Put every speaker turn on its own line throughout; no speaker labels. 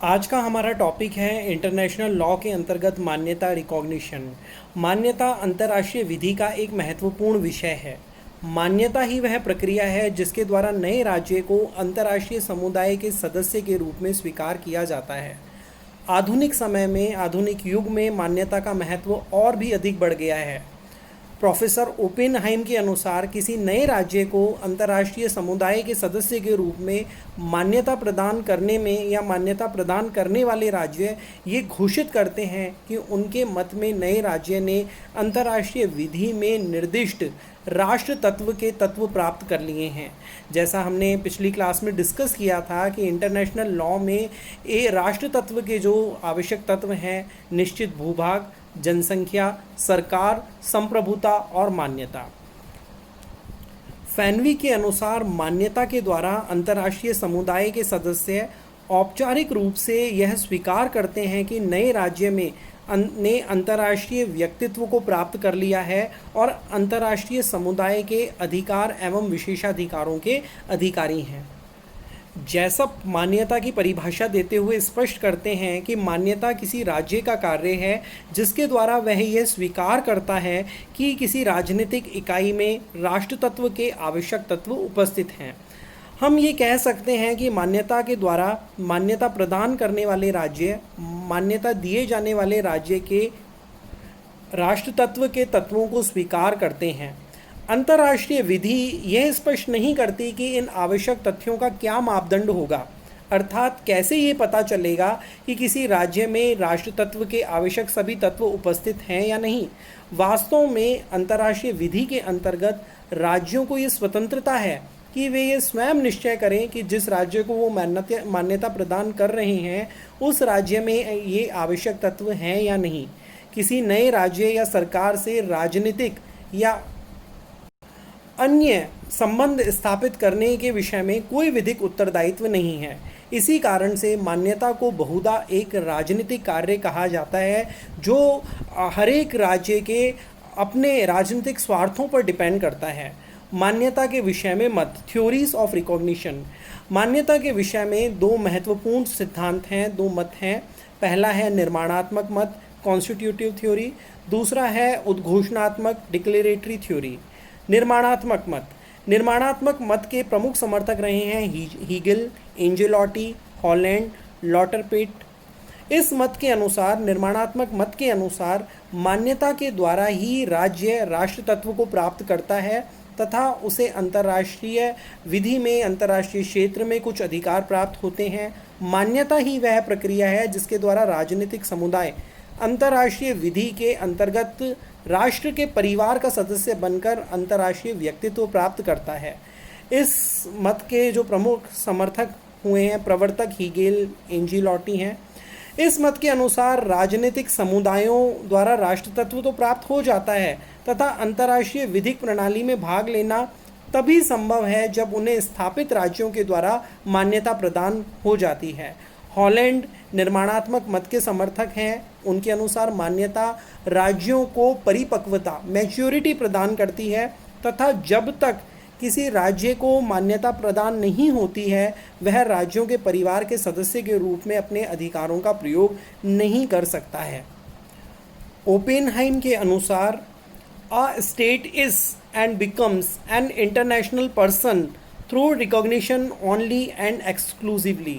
आज का हमारा टॉपिक है इंटरनेशनल लॉ के अंतर्गत मान्यता रिकॉग्निशन। मान्यता अंतर्राष्ट्रीय विधि का एक महत्वपूर्ण विषय है। मान्यता ही वह प्रक्रिया है जिसके द्वारा नए राज्य को अंतर्राष्ट्रीय समुदाय के सदस्य के रूप में स्वीकार किया जाता है। आधुनिक समय में, आधुनिक युग में मान्यता का महत्व और भी अधिक बढ़ गया है। प्रोफेसर ओपेनहाइम के अनुसार किसी नए राज्य को अंतर्राष्ट्रीय समुदाय के सदस्य के रूप में मान्यता प्रदान करने में या मान्यता प्रदान करने वाले राज्य ये घोषित करते हैं कि उनके मत में नए राज्य ने अंतर्राष्ट्रीय विधि में निर्दिष्ट राष्ट्र तत्व के तत्व प्राप्त कर लिए हैं। जैसा हमने पिछली क्लास में डिस्कस किया था कि इंटरनेशनल लॉ में राष्ट्र तत्व के जो आवश्यक तत्व हैं, निश्चित भूभाग, जनसंख्या, सरकार, संप्रभुता और मान्यता। फैनवी के अनुसार मान्यता के द्वारा अंतर्राष्ट्रीय समुदाय के सदस्य औपचारिक रूप से यह स्वीकार करते हैं कि नए राज्य में ने अंतर्राष्ट्रीय व्यक्तित्व को प्राप्त कर लिया है और अंतर्राष्ट्रीय समुदाय के अधिकार एवं विशेषाधिकारों के अधिकारी हैं। जैसप मान्यता की परिभाषा देते हुए स्पष्ट करते हैं कि मान्यता किसी राज्य का कार्य है जिसके द्वारा वह यह स्वीकार करता है कि किसी राजनीतिक इकाई में राष्ट्र तत्व के आवश्यक तत्व उपस्थित हैं। हम ये कह सकते हैं कि मान्यता के द्वारा मान्यता प्रदान करने वाले राज्य मान्यता दिए जाने वाले राज्य के राष्ट्र तत्व के तत्वों को स्वीकार करते हैं। अंतर्राष्ट्रीय विधि यह स्पष्ट नहीं करती कि इन आवश्यक तथ्यों का क्या मापदंड होगा, अर्थात कैसे ये पता चलेगा कि किसी राज्य में राष्ट्र तत्व के आवश्यक सभी तत्व उपस्थित हैं या नहीं। वास्तव में अंतर्राष्ट्रीय विधि के अंतर्गत राज्यों को ये स्वतंत्रता है कि वे ये स्वयं निश्चय करें कि जिस राज्य को वो मान्यता प्रदान कर रहे हैं उस राज्य में ये आवश्यक तत्व हैं या नहीं। किसी नए राज्य या सरकार से राजनीतिक या अन्य संबंध स्थापित करने के विषय में कोई विधिक उत्तरदायित्व नहीं है। इसी कारण से मान्यता को बहुधा एक राजनीतिक कार्य कहा जाता है जो हर एक राज्य के अपने राजनीतिक स्वार्थों पर डिपेंड करता है। मान्यता के विषय में मत, थ्योरीज ऑफ रिकॉग्निशन। मान्यता के विषय में दो महत्वपूर्ण सिद्धांत हैं, दो मत हैं। पहला है निर्माणात्मक मत, कॉन्स्टिट्यूटिव थ्योरी। दूसरा है उद्घोषणात्मक, डिक्लेरेटरी थ्योरी। निर्माणात्मक मत। निर्माणात्मक मत के प्रमुख समर्थक रहे हैं हीगल, एंजेलोटी, हॉलैंड, लॉटरपेट। इस मत के अनुसार, निर्माणात्मक मत के अनुसार, मान्यता के द्वारा ही राज्य राष्ट्र तत्व को प्राप्त करता है तथा उसे अंतर्राष्ट्रीय विधि में अंतर्राष्ट्रीय क्षेत्र में कुछ अधिकार प्राप्त होते हैं। मान्यता ही वह प्रक्रिया है जिसके द्वारा राजनीतिक समुदाय अंतर्राष्ट्रीय विधि के अंतर्गत राष्ट्र के परिवार का सदस्य बनकर अंतर्राष्ट्रीय व्यक्तित्व प्राप्त करता है। इस मत के जो प्रमुख समर्थक हुए हैं, प्रवर्तक हीगेल, एंजेलोटी हैं। इस मत के अनुसार राजनीतिक समुदायों द्वारा राष्ट्र तत्व तो प्राप्त हो जाता है तथा अंतर्राष्ट्रीय विधिक प्रणाली में भाग लेना तभी संभव है जब उन्हें स्थापित राज्यों के द्वारा मान्यता प्रदान हो जाती है। हॉलैंड निर्माणात्मक मत के समर्थक हैं। उनके अनुसार मान्यता राज्यों को परिपक्वता, मैच्योरिटी प्रदान करती है तथा जब तक किसी राज्य को मान्यता प्रदान नहीं होती है वह राज्यों के परिवार के सदस्य के रूप में अपने अधिकारों का प्रयोग नहीं कर सकता है। ओपेनहाइम के अनुसार A state is and becomes an international person through recognition only and exclusively।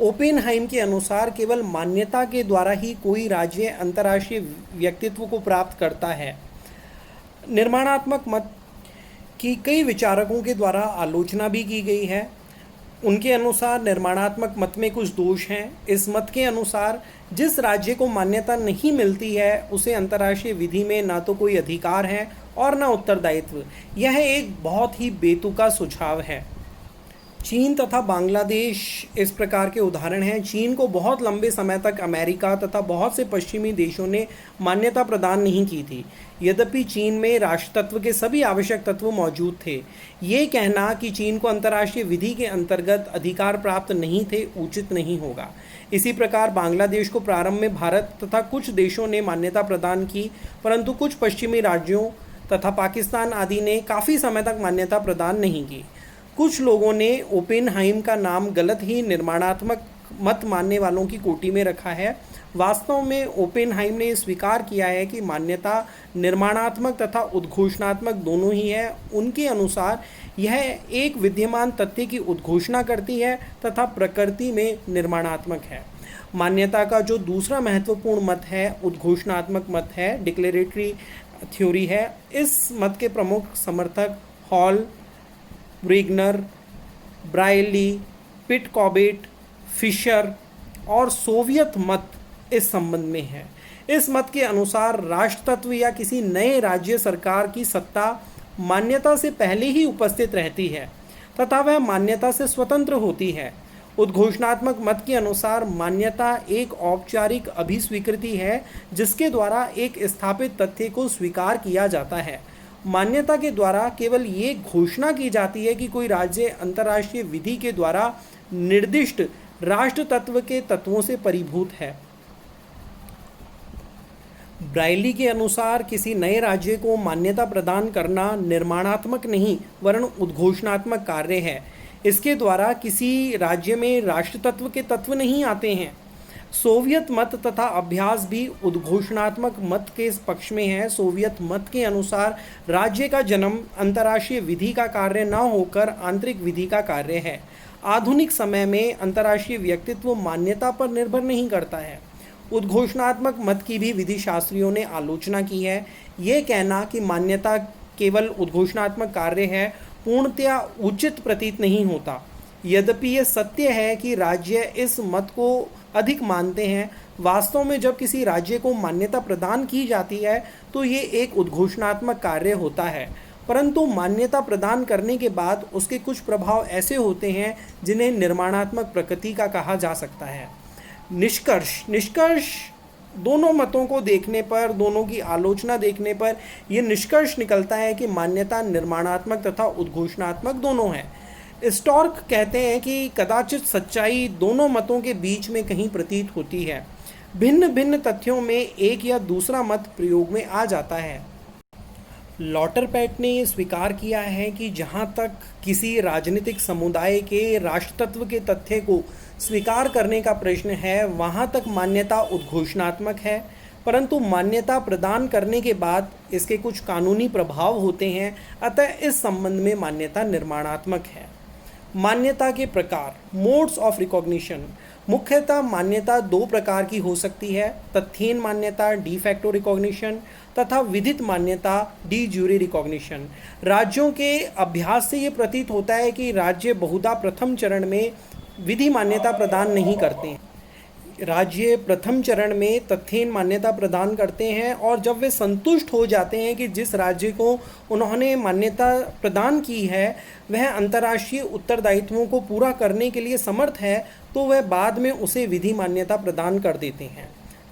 Oppenheim के अनुसार केवल मान्यता के द्वारा ही कोई राज्य अंतर्राष्ट्रीय व्यक्तित्व को प्राप्त करता है। निर्माणात्मक मत की कई विचारकों के द्वारा आलोचना भी की गई है। उनके अनुसार निर्माणात्मक मत में कुछ दोष हैं। इस मत के अनुसार जिस राज्य को मान्यता नहीं मिलती है उसे अंतर्राष्ट्रीय विधि में ना तो कोई अधिकार है और ना उत्तरदायित्व। यह एक बहुत ही बेतुका सुझाव है। चीन तथा बांग्लादेश इस प्रकार के उदाहरण हैं। चीन को बहुत लंबे समय तक अमेरिका तथा बहुत से पश्चिमी देशों ने मान्यता प्रदान नहीं की थी। यद्यपि चीन में राष्ट्र तत्व के सभी आवश्यक तत्व मौजूद थे। ये कहना कि चीन को अंतर्राष्ट्रीय विधि के अंतर्गत अधिकार प्राप्त नहीं थे उचित नहीं होगा। इसी प्रकार बांग्लादेश को प्रारंभ में भारत तथा कुछ देशों ने मान्यता प्रदान की, परंतु कुछ पश्चिमी राज्यों तथा पाकिस्तान आदि ने काफ़ी समय तक मान्यता प्रदान नहीं की। कुछ लोगों ने ओपेनहाइम का नाम गलत ही निर्माणात्मक मत मानने वालों की कोटि में रखा है। वास्तव में ओपेनहाइम ने स्वीकार किया है कि मान्यता निर्माणात्मक तथा उद्घोषणात्मक दोनों ही है। उनके अनुसार यह एक विद्यमान तथ्य की उद्घोषणा करती है तथा प्रकृति में निर्माणात्मक है। मान्यता का जो दूसरा महत्वपूर्ण मत है उद्घोषणात्मक मत है, डिक्लेरेटरी थ्योरी है। इस मत के प्रमुख समर्थक हॉल, वेगनर, ब्रायली, पिट कॉबेट, फिशर और सोवियत मत इस संबंध में है। इस मत के अनुसार राष्ट्र तत्व या किसी नए राज्य सरकार की सत्ता मान्यता से पहले ही उपस्थित रहती है तथा वह मान्यता से स्वतंत्र होती है। उद्घोषणात्मक मत के अनुसार मान्यता एक औपचारिक अभिस्वीकृति है जिसके द्वारा एक स्थापित तथ्य को स्वीकार किया जाता है। मान्यता के द्वारा केवल ये घोषणा की जाती है कि कोई राज्य अंतर्राष्ट्रीय विधि के द्वारा निर्दिष्ट राष्ट्र तत्व के तत्वों से परिभूत है। ब्रायली के अनुसार किसी नए राज्य को मान्यता प्रदान करना निर्माणात्मक नहीं वरन उद्घोषणात्मक कार्य है। इसके द्वारा किसी राज्य में राष्ट्र तत्व के तत्व नहीं आते हैं। सोवियत मत तथा अभ्यास भी उद्घोषणात्मक मत के पक्ष में है। सोवियत मत के अनुसार राज्य का जन्म अंतर्राष्ट्रीय विधि का कार्य न होकर आंतरिक विधि का कार्य है। आधुनिक समय में अंतर्राष्ट्रीय व्यक्तित्व मान्यता पर निर्भर नहीं करता है। उद्घोषणात्मक मत की भी विधि शास्त्रियों ने आलोचना की है। ये कहना कि मान्यता केवल उद्घोषणात्मक कार्य है पूर्णतया उचित प्रतीत नहीं होता। यद्यपि यह सत्य है कि राज्य इस मत को अधिक मानते हैं। वास्तव में जब किसी राज्य को मान्यता प्रदान की जाती है तो ये एक उद्घोषणात्मक कार्य होता है, परंतु मान्यता प्रदान करने के बाद उसके कुछ प्रभाव ऐसे होते हैं जिन्हें निर्माणात्मक प्रकृति का कहा जा सकता है। निष्कर्ष दोनों मतों को देखने पर, दोनों की आलोचना देखने पर यह निष्कर्ष निकलता है कि मान्यता निर्माणात्मक तथा उद्घोषणात्मक दोनों है। स्टॉर्क कहते हैं कि कदाचित सच्चाई दोनों मतों के बीच में कहीं प्रतीत होती है। भिन्न भिन्न तथ्यों में एक या दूसरा मत प्रयोग में आ जाता है। लॉटरपैट ने ये स्वीकार किया है कि जहाँ तक किसी राजनीतिक समुदाय के राष्ट्र तत्व के तथ्य को स्वीकार करने का प्रश्न है वहाँ तक मान्यता उद्घोषणात्मक है, परंतु मान्यता प्रदान करने के बाद इसके कुछ कानूनी प्रभाव होते हैं, अतः इस संबंध में मान्यता निर्माणात्मक है। मान्यता के प्रकार, मोड्स ऑफ रिकॉग्निशन। मुख्यतः मान्यता दो प्रकार की हो सकती है, तथ्यहीन मान्यता डी फैक्टो रिकॉग्निशन तथा विधित मान्यता डी ज्यूरी रिकॉग्निशन। राज्यों के अभ्यास से ये प्रतीत होता है कि राज्य बहुधा प्रथम चरण में विधि मान्यता प्रदान नहीं करते हैं। राज्य प्रथम चरण में तथ्यहीन मान्यता प्रदान करते हैं और जब वे संतुष्ट हो जाते हैं कि जिस राज्य को उन्होंने मान्यता प्रदान की है वह अंतर्राष्ट्रीय उत्तरदायित्वों को पूरा करने के लिए समर्थ है, तो वह बाद में उसे विधि मान्यता प्रदान कर देते हैं।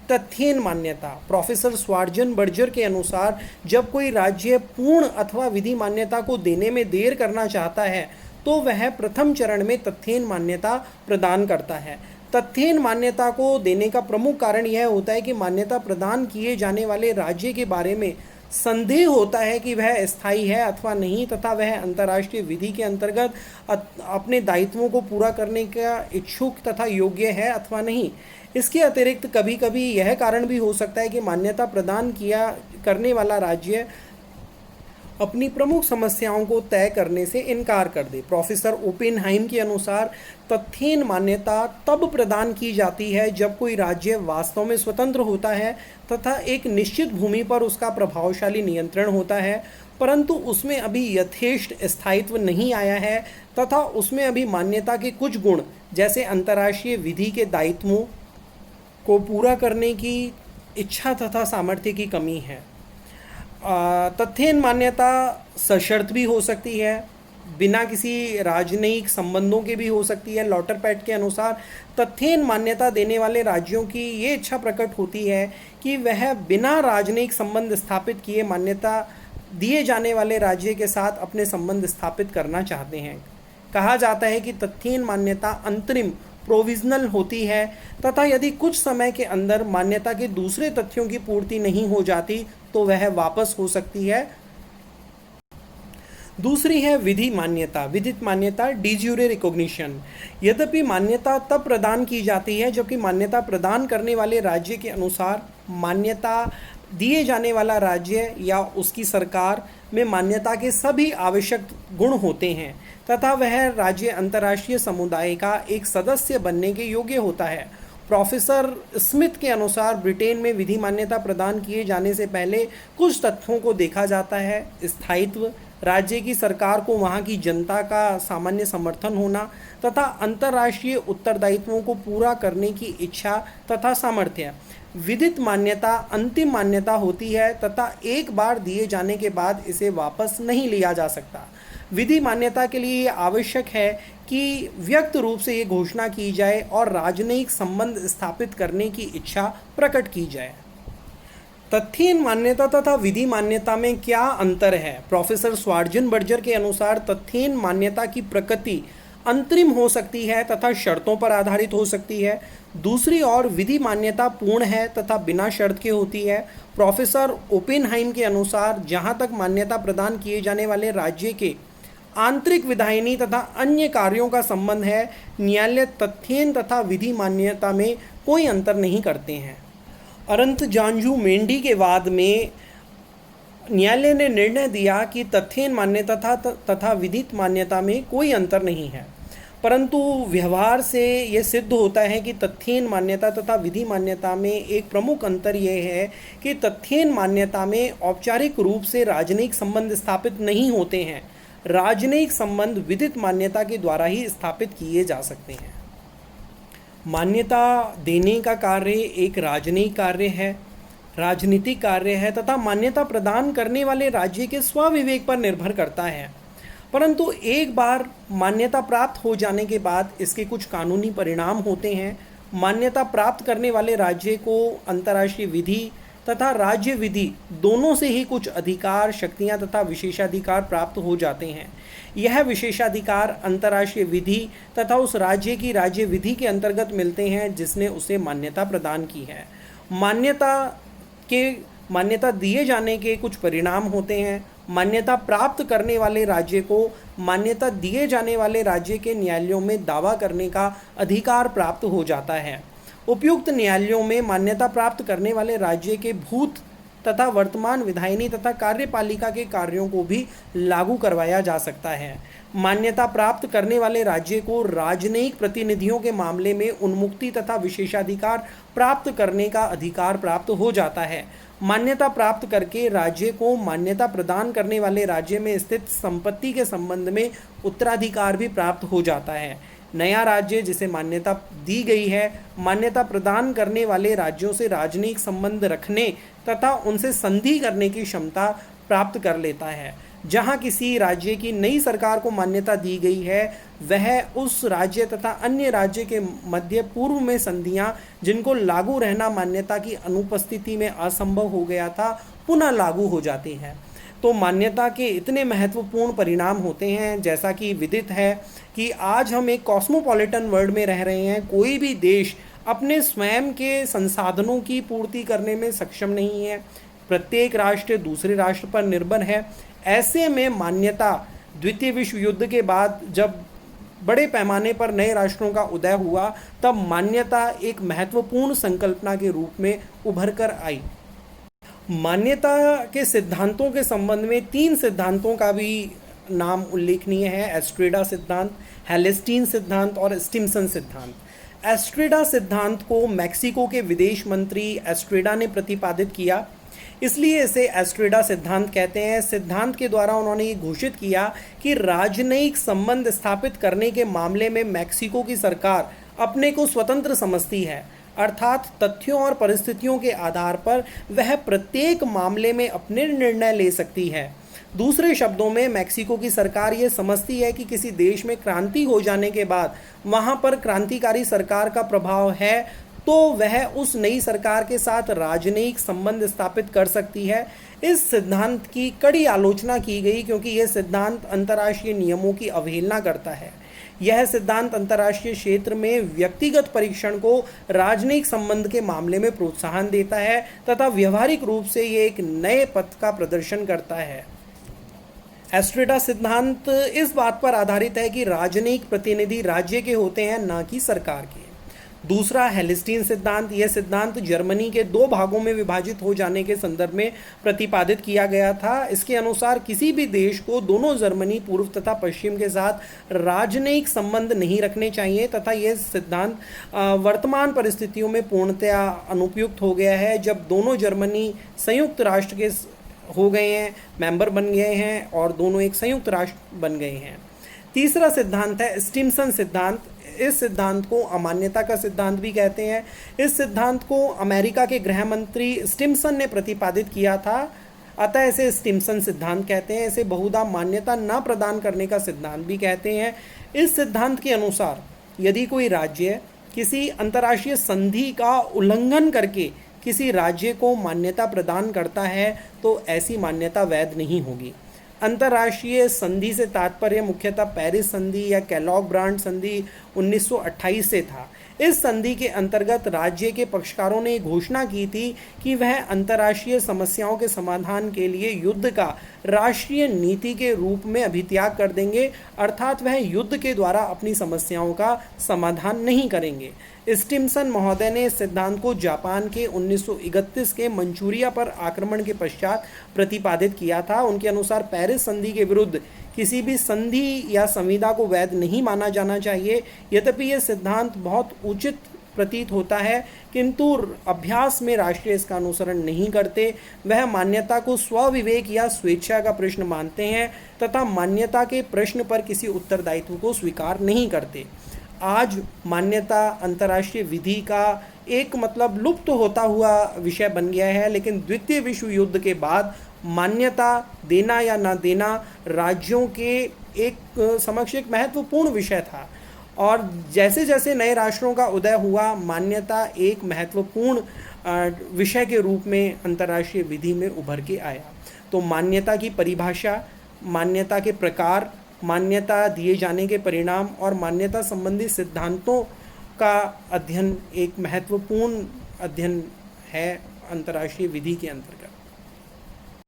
तथ्यहीन मान्यता। प्रोफेसर स्वार्जन बर्जर के अनुसार जब कोई राज्य पूर्ण अथवा विधि मान्यता को देने में देर करना चाहता है तो वह प्रथम चरण में तथ्यहीन मान्यता प्रदान करता है। तथ्यहीन मान्यता को देने का प्रमुख कारण यह होता है कि मान्यता प्रदान किए जाने वाले राज्य के बारे में संदेह होता है कि वह स्थायी है अथवा नहीं तथा वह अंतर्राष्ट्रीय विधि के अंतर्गत अपने दायित्वों को पूरा करने का इच्छुक तथा योग्य है अथवा नहीं। इसके अतिरिक्त कभी कभी यह कारण भी हो सकता है कि मान्यता प्रदान करने वाला राज्य अपनी प्रमुख समस्याओं को तय करने से इनकार कर दे। प्रोफेसर ओपेनहाइम के अनुसार तथ्यहीन मान्यता तब प्रदान की जाती है जब कोई राज्य वास्तव में स्वतंत्र होता है तथा एक निश्चित भूमि पर उसका प्रभावशाली नियंत्रण होता है, परंतु उसमें अभी यथेष्ट स्थायित्व नहीं आया है तथा उसमें अभी मान्यता के कुछ गुण जैसे अंतर्राष्ट्रीय विधि के दायित्वों को पूरा करने की इच्छा तथा सामर्थ्य की कमी है। तथ्यहीन मान्यता सशर्त भी हो सकती है, बिना किसी राजनयिक संबंधों के भी हो सकती है। लॉटरपैट के अनुसार तथ्यहीन मान्यता देने वाले राज्यों की ये इच्छा प्रकट होती है कि वह बिना राजनयिक संबंध स्थापित किए मान्यता दिए जाने वाले राज्य के साथ अपने संबंध स्थापित करना चाहते हैं। कहा जाता है कि तथ्यहीन मान्यता अंतरिम प्रोविजनल होती है तथा यदि कुछ समय के अंदर मान्यता के दूसरे तथ्यों की पूर्ति नहीं हो जाती तो वह वापस हो सकती है। दूसरी है विधि मान्यता, विधित मान्यता, डी ज्यूरे रिकॉग्निशन। यद्यपि मान्यता तब प्रदान की जाती है जबकि मान्यता प्रदान करने वाले राज्य के अनुसार मान्यता दिए जाने वाला राज्य या उसकी सरकार में मान्यता के सभी आवश्यक गुण होते हैं तथा वह राज्य अंतर्राष्ट्रीय समुदाय का एक सदस्य बनने के योग्य होता है। प्रोफेसर स्मिथ के अनुसार ब्रिटेन में विधि मान्यता प्रदान किए जाने से पहले कुछ तथ्यों को देखा जाता है: स्थायित्व, राज्य की सरकार को वहाँ की जनता का सामान्य समर्थन होना तथा अंतर्राष्ट्रीय उत्तरदायित्वों को पूरा करने की इच्छा तथा सामर्थ्य। विधित मान्यता अंतिम मान्यता होती है तथा एक बार दिए जाने के बाद इसे वापस नहीं लिया जा सकता। विधि मान्यता के लिए ये आवश्यक है कि व्यक्त रूप से ये घोषणा की जाए और राजनयिक संबंध स्थापित करने की इच्छा प्रकट की जाए। तथ्यहीन मान्यता तथा विधि मान्यता में क्या अंतर है? प्रोफेसर स्वार्जन बर्जर के अनुसार तथ्यहीन मान्यता की प्रकृति अंतरिम हो सकती है तथा शर्तों पर आधारित हो सकती है। दूसरी ओर विधि मान्यता पूर्ण है तथा बिना शर्त के होती है। प्रोफेसर ओपेनहाइम के अनुसार जहां तक मान्यता प्रदान किए जाने वाले राज्य के आंतरिक विधायिनी तथा अन्य कार्यों का संबंध है, न्यायालय तथ्यहीन तथा विधि मान्यता में कोई अंतर नहीं करते हैं। अरंत जांजू मेंढी के वाद में न्यायालय ने निर्णय दिया कि तथ्यहीन मान्यता तथा विधित मान्यता में कोई अंतर नहीं है, परंतु व्यवहार से ये सिद्ध होता है कि तथ्यहीन मान्यता तथा विधि मान्यता में एक प्रमुख अंतर यह है कि तथ्यहीन मान्यता में औपचारिक रूप से राजनयिक संबंध स्थापित नहीं होते हैं। राजनयिक संबंध विधित मान्यता के द्वारा ही स्थापित किए जा सकते हैं। मान्यता देने का कार्य एक राजनयिक कार्य है, राजनीतिक कार्य है तथा मान्यता प्रदान करने वाले राज्य के स्वविवेक पर निर्भर करता है। परंतु एक बार मान्यता प्राप्त हो जाने के बाद इसके कुछ कानूनी परिणाम होते हैं। मान्यता प्राप्त करने वाले राज्य को अंतर्राष्ट्रीय विधि तथा राज्य विधि दोनों से ही कुछ अधिकार, शक्तियां तथा विशेषाधिकार प्राप्त हो जाते हैं। यह विशेषाधिकार अंतर्राष्ट्रीय विधि तथा उस राज्य की राज्य विधि के अंतर्गत मिलते हैं जिसने उसे मान्यता प्रदान की है। मान्यता दिए जाने के कुछ परिणाम होते हैं। मान्यता प्राप्त करने वाले राज्य को मान्यता दिए जाने वाले राज्य के न्यायालयों में दावा करने का अधिकार प्राप्त हो जाता है। उपयुक्त न्यायालयों में मान्यता प्राप्त करने वाले राज्य के भूत तथा वर्तमान विधायिनी तथा कार्यपालिका के कार्यों को भी लागू करवाया जा सकता है। मान्यता प्राप्त करने वाले राज्य को राजनयिक प्रतिनिधियों के मामले में उन्मुक्ति तथा विशेषाधिकार प्राप्त करने का अधिकार प्राप्त हो जाता है। मान्यता प्राप्त करके राज्य को मान्यता प्रदान करने वाले राज्य में स्थित संपत्ति के संबंध में उत्तराधिकार भी प्राप्त हो जाता है। नया राज्य जिसे मान्यता दी गई है, मान्यता प्रदान करने वाले राज्यों से राजनयिक संबंध रखने तथा उनसे संधि करने की क्षमता प्राप्त कर लेता है। जहां किसी राज्य की नई सरकार को मान्यता दी गई है, वह उस राज्य तथा अन्य राज्य के मध्य पूर्व में संधियां जिनको लागू रहना मान्यता की अनुपस्थिति में असंभव हो गया था, पुनः लागू हो जाती हैं। तो मान्यता के इतने महत्वपूर्ण परिणाम होते हैं, जैसा कि विदित है कि आज हम एक कॉस्मोपॉलिटन वर्ल्ड में रह रहे हैं। कोई भी देश अपने स्वयं के संसाधनों की पूर्ति करने में सक्षम नहीं है। प्रत्येक राष्ट्र दूसरे राष्ट्र पर निर्भर है। ऐसे में मान्यता द्वितीय विश्व युद्ध के बाद जब बड़े पैमाने पर नए राष्ट्रों का उदय हुआ, तब मान्यता एक महत्वपूर्ण संकल्पना के रूप में उभर कर आई। मान्यता के सिद्धांतों के संबंध में 3 सिद्धांतों का भी नाम उल्लेखनीय है: एस्ट्रेडा सिद्धांत, हेलेस्टीन सिद्धांत और स्टिम्सन सिद्धांत। एस्ट्रेडा सिद्धांत को मैक्सिको के विदेश मंत्री एस्ट्रेडा ने प्रतिपादित किया, इसलिए इसे एस्ट्रेडा सिद्धांत कहते हैं। सिद्धांत के द्वारा उन्होंने ये घोषित किया कि राजनयिक संबंध स्थापित करने के मामले में मैक्सिको की सरकार अपने को स्वतंत्र समझती है, अर्थात तथ्यों और परिस्थितियों के आधार पर वह प्रत्येक मामले में अपने निर्णय ले सकती है। दूसरे शब्दों में मैक्सिको की सरकार ये समझती है कि किसी देश में क्रांति हो जाने के बाद वहाँ पर क्रांतिकारी सरकार का प्रभाव है, तो वह उस नई सरकार के साथ राजनयिक संबंध स्थापित कर सकती है। इस सिद्धांत की कड़ी आलोचना की गई क्योंकि यह सिद्धांत अंतर्राष्ट्रीय नियमों की अवहेलना करता है। यह सिद्धांत अंतर्राष्ट्रीय क्षेत्र में व्यक्तिगत परीक्षण को राजनयिक संबंध के मामले में प्रोत्साहन देता है तथा व्यवहारिक रूप से ये एक नए पथ का प्रदर्शन करता है। एस्ट्रेटा सिद्धांत इस बात पर आधारित है कि राजनयिक प्रतिनिधि राज्य के होते हैं, न कि सरकार के। दूसरा हेलिस्टीन सिद्धांत। यह सिद्धांत जर्मनी के दो भागों में विभाजित हो जाने के संदर्भ में प्रतिपादित किया गया था। इसके अनुसार किसी भी देश को दोनों जर्मनी पूर्व तथा पश्चिम के साथ राजनयिक संबंध नहीं रखने चाहिए तथा यह सिद्धांत वर्तमान परिस्थितियों में पूर्णतया अनुपयुक्त हो गया है, जब दोनों जर्मनी संयुक्त राष्ट्र के हो गए हैं, मेंबर बन गए हैं और दोनों एक संयुक्त राष्ट्र बन गए हैं। तीसरा सिद्धांत है स्टिम्सन सिद्धांत। इस सिद्धांत को अमान्यता का सिद्धांत भी कहते हैं। इस सिद्धांत को अमेरिका के गृह मंत्री स्टिम्सन ने प्रतिपादित किया था, अतः इसे स्टिम्सन सिद्धांत कहते हैं। इसे बहुधा मान्यता न प्रदान करने का सिद्धांत भी कहते हैं। इस सिद्धांत के अनुसार यदि कोई राज्य किसी अंतर्राष्ट्रीय संधि का उल्लंघन करके किसी राज्य को मान्यता प्रदान करता है तो ऐसी मान्यता वैध नहीं होगी। अंतर्राष्ट्रीय संधि से तात्पर्य मुख्यतः पेरिस संधि या केलॉग ब्रांड संधि 1928 से था। इस संधि के अंतर्गत राज्य के पक्षकारों ने घोषणा की थी कि वह अंतर्राष्ट्रीय समस्याओं के समाधान के लिए युद्ध का राष्ट्रीय नीति के रूप में अभित्याग कर देंगे, अर्थात वह युद्ध के द्वारा अपनी समस्याओं का समाधान नहीं करेंगे। स्टिम्सन महोदय ने इस सिद्धांत को जापान के 1931 के मंचूरिया पर आक्रमण के पश्चात प्रतिपादित किया था। उनके अनुसार पेरिस संधि के विरुद्ध किसी भी संधि या संविदा को वैध नहीं माना जाना चाहिए। यद्यपि यह सिद्धांत बहुत उचित प्रतीत होता है, किंतु अभ्यास में राष्ट्रीय इसका अनुसरण नहीं करते। वह मान्यता को स्वविवेक या स्वेच्छा का प्रश्न मानते हैं तथा मान्यता के प्रश्न पर किसी उत्तरदायित्व को स्वीकार नहीं करते। आज मान्यता अंतर्राष्ट्रीय विधि का एक लुप्त होता हुआ विषय बन गया है, लेकिन द्वितीय विश्व युद्ध के बाद मान्यता देना या न देना राज्यों के एक समक्ष एक महत्वपूर्ण विषय था और जैसे जैसे नए राष्ट्रों का उदय हुआ, मान्यता एक महत्वपूर्ण विषय के रूप में अंतर्राष्ट्रीय विधि में उभर के आया। तो मान्यता की परिभाषा, मान्यता के प्रकार, मान्यता दिए जाने के परिणाम और मान्यता संबंधी सिद्धांतों का अध्ययन एक महत्वपूर्ण अध्ययन है अंतर्राष्ट्रीय विधि के अंतर्गत।